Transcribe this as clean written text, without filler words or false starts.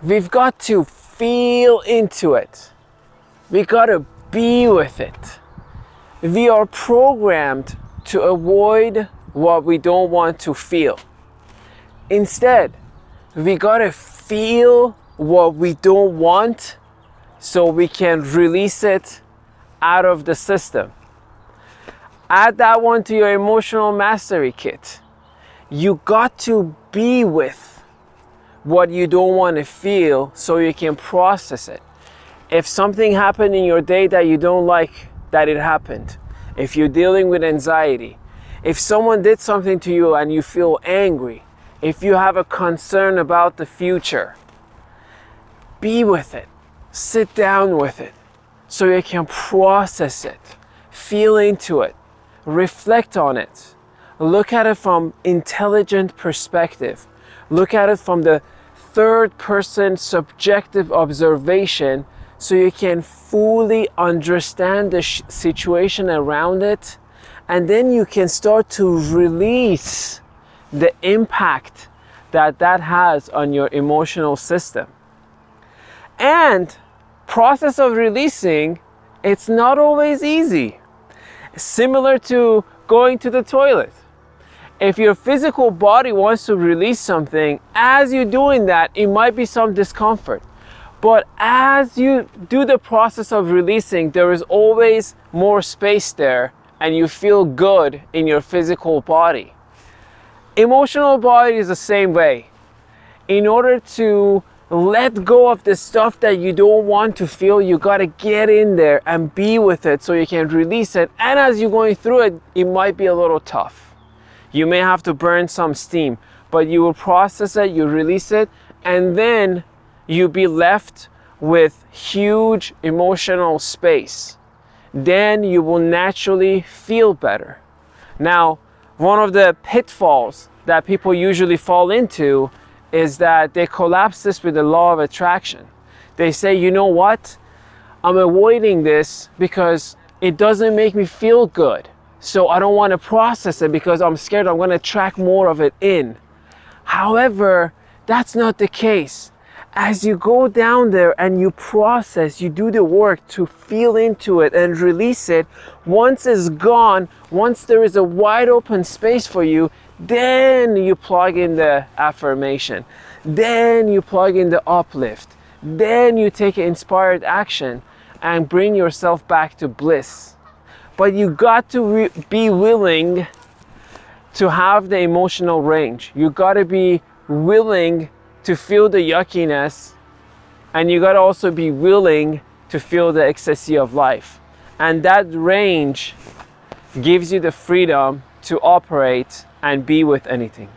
we've got to feel into it. We got to be with it. We are programmed to avoid what we don't want to feel. Instead, we got to feel what we don't want so we can release it out of the system. Add that one to your emotional mastery kit. You got to be with what you don't want to feel so you can process it. If something happened in your day that you don't like that it happened, if you're dealing with anxiety, if someone did something to you and you feel angry, if you have a concern about the future, be with it. Sit down with it so you can process it, feel into it, reflect on it. Look at it from intelligent perspective. Look at it from the third person subjective observation so you can fully understand the situation around it, and then you can start to release the impact that has on your emotional system. And process of releasing, it's not always easy. Similar to going to the toilet. If your physical body wants to release something, as you're doing that, it might be some discomfort. But as you do the process of releasing, there is always more space there and you feel good in your physical body. Emotional body is the same way. In order to let go of the stuff that you don't want to feel, you gotta get in there and be with it so you can release it. And as you're going through it, it might be a little tough. You may have to burn some steam, but you will process it, you release it, and then you'll be left with huge emotional space. Then you will naturally feel better. Now, one of the pitfalls that people usually fall into is that they collapse this with the law of attraction. They say, you know what? I'm avoiding this because it doesn't make me feel good. So I don't want to process it because I'm scared I'm going to attract more of it in. However, that's not the case. As you go down there and you process, you do the work to feel into it and release it, once it's gone, once there is a wide open space for you, then you plug in the affirmation. Then you plug in the uplift. Then you take inspired action and bring yourself back to bliss. But you got to be willing to have the emotional range. You got to be willing to feel the yuckiness, and you got to also be willing to feel the ecstasy of life. And that range gives you the freedom to operate and be with anything.